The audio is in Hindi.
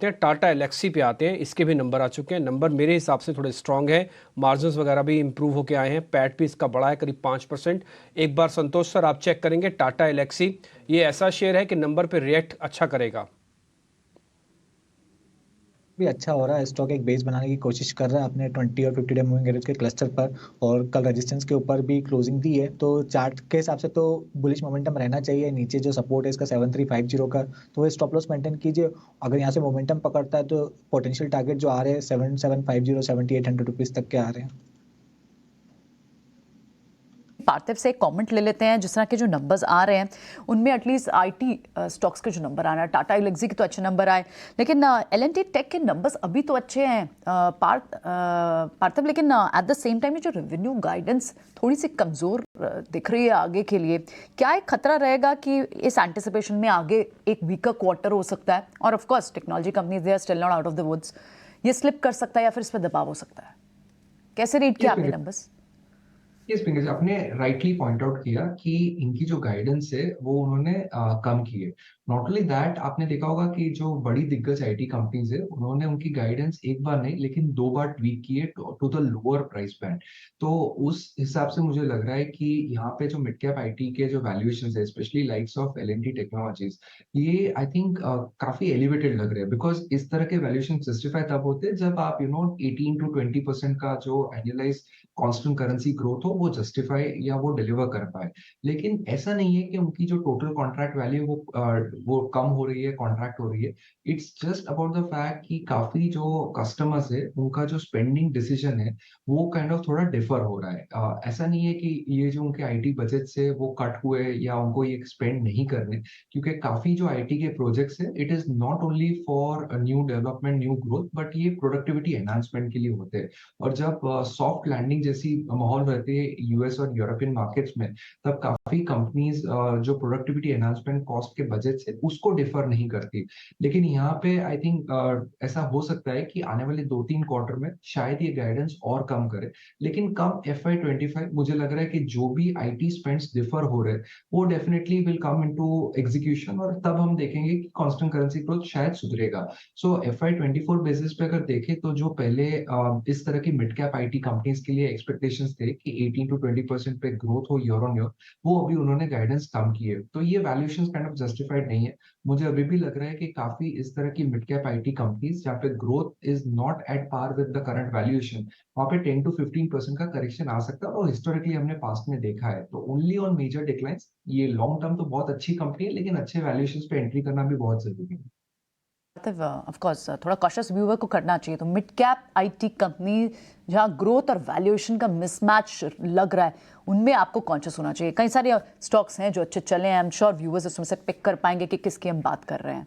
टाटा एलेक्सी पे आते हैं, इसके भी नंबर आ चुके हैं। नंबर मेरे हिसाब से थोड़े स्ट्रांग है, मार्जिन्स वगैरह भी इंप्रूव होके आए हैं, पैट भी इसका बड़ा है करीब 5%। एक बार संतोष सर आप चेक करेंगे टाटा एलेक्सी, ये ऐसा शेयर है कि नंबर पे रिएक्ट अच्छा करेगा। भी अच्छा हो रहा है। स्टॉक एक बेस बनाने की कोशिश कर रहा है अपने 20 और 50 डे मूविंग एवरेज के क्लस्टर पर, और कल रेजिस्टेंस के ऊपर भी क्लोजिंग दी है, तो चार्ट के हिसाब से तो बुलिश मोमेंटम रहना चाहिए। नीचे जो सपोर्ट है इसका 7350 का, तो वो स्टॉप लॉस मेंटेन कीजिए। अगर यहाँ से मोमेंटम पकड़ता है तो पोटेंशियल टारगेट जो आ रहे हैं 7750 7800 रुपीज तक के आ रहे हैं। पार्थिव से एक कमेंट ले लेते हैं। जिस तरह के जो नंबर्स आ रहे हैं उनमें एटलीस्ट आईटी स्टॉक्स के जो नंबर आ रहे हैं, टाटा एलेक्सी के तो अच्छे नंबर आए, लेकिन एल&टी टेक के नंबर्स अभी तो अच्छे हैं पार्थिव, लेकिन एट द सेम टाइम जो रेवेन्यू गाइडेंस थोड़ी सी कमज़ोर दिख रही है आगे के लिए। क्या एक खतरा रहेगा कि इस एंटिसिपेशन में आगे एक वीकर क्वार्टर हो सकता है, और of course technology companies they are still not out of the woods, ये स्लिप कर सकता है या फिर इस पर दबाव हो सकता है? कैसे रीड किया आपने नंबर्स? यस पिंकज, आपने राइटली पॉइंट आउट किया कि इनकी जो गाइडेंस है वो उन्होंने कम की है। नॉट ओनली दैट, आपने देखा होगा कि जो बड़ी दिग्गज आईटी कंपनीज है उन्होंने उनकी गाइडेंस एक बार नहीं लेकिन दो बार ट्वीक की है to the lower price band. तो उस हिसाब से मुझे लग रहा है कि यहाँ पे जो मिड कैप आईटी के जो वैल्यूएशंस है, specially likes of L&T technologies, ये आई थिंक काफी एलिवेटेड लग रहे हैं। बिकॉज इस तरह के वैल्यूएशन जस्टिफाई तब होते हैं जब आप 18 to 20% का जो एनुअलाइज कांस्टेंट करेंसी ग्रोथ हो वो जस्टिफाई या वो डिलीवर कर पाए। लेकिन ऐसा नहीं है कि उनकी जो टोटल कॉन्ट्रैक्ट वैल्यू वो कम हो रही है, कॉन्ट्रैक्ट हो रही है। It's just about the fact कि काफी जो कस्टमर्स है उनका जो स्पेंडिंग डिसीजन है वो काइंड ऑफ थोड़ा डिफर हो रहा है। ऐसा नहीं है कि ये जो उनके आईटी बजट से वो कट हुए या उनको ये स्पेंड नहीं करने, क्योंकि काफी जो आईटी के प्रोजेक्ट्स है it is not only for new development, new growth, but ये प्रोडक्टिविटी एनहांसमेंट के लिए होते हैं। और जब सॉफ्ट लैंडिंग जैसी माहौल रहती है यूएस और यूरोपियन मार्केट्स में, तब काफी कंपनीज जो प्रोडक्टिविटी एनहांसमेंट कॉस्ट के बजट से उसको डिफर नहीं करती। लेकिन यहाँ पे आई थिंक ऐसा हो सकता है कि आने वाले 2-3 क्वार्टर में शायद ये गाइडेंस और कम करे। लेकिन कम FY25 मुझे लग रहा है कि जो भी आईटी स्पेंड्स डिफर हो रहे हैं वो definitely will come into execution, और तब हम देखेंगे कि कांस्टेंट करेंसी ग्रोथ शायद सुधरेगा। सो FY24 बेसिस पे अगर देखें तो जो पहले इस तरह की मिड कैप आईटी कंपनीज के लिए एक्सपेक्टेशंस थे कि 18 to 20% पे ग्रोथ हो ईयर ऑन ईयर, वो अभी उन्होंने गाइडेंस कम की है। तो ये वैल्यूएशंस काइंड ऑफ जस्टिफाइड नहीं है। मुझे अभी भी लग रहा है कि काफी इस तरह की मिड कैप आईटी कंपनीज जहाँ पे growth is not at par with the current valuation, वहाँ पे 10 to 15% का करेक्शन आ सकता है, और हिस्टोरिकली हमने पास्ट में देखा है। तो ओनली ऑन मेजर डिक्लाइंस, ये लॉन्ग टर्म तो बहुत अच्छी कंपनी है लेकिन अच्छे वैल्यूएशंस पे एंट्री करना भी बहुत जरूरी है। ऑफ कोर्स थोड़ा कॉशियस व्यूअर को करना चाहिए। तो मिड कैप आईटी कंपनी जहां ग्रोथ और वैल्यूएशन का मिसमैच लग रहा है, उनमें आपको कॉन्शियस होना चाहिए। कई सारे स्टॉक्स हैं जो अच्छे चले हैं, आई एम श्योर व्यूअर्स उसमें से पिक कर पाएंगे कि किसकी हम बात कर रहे हैं।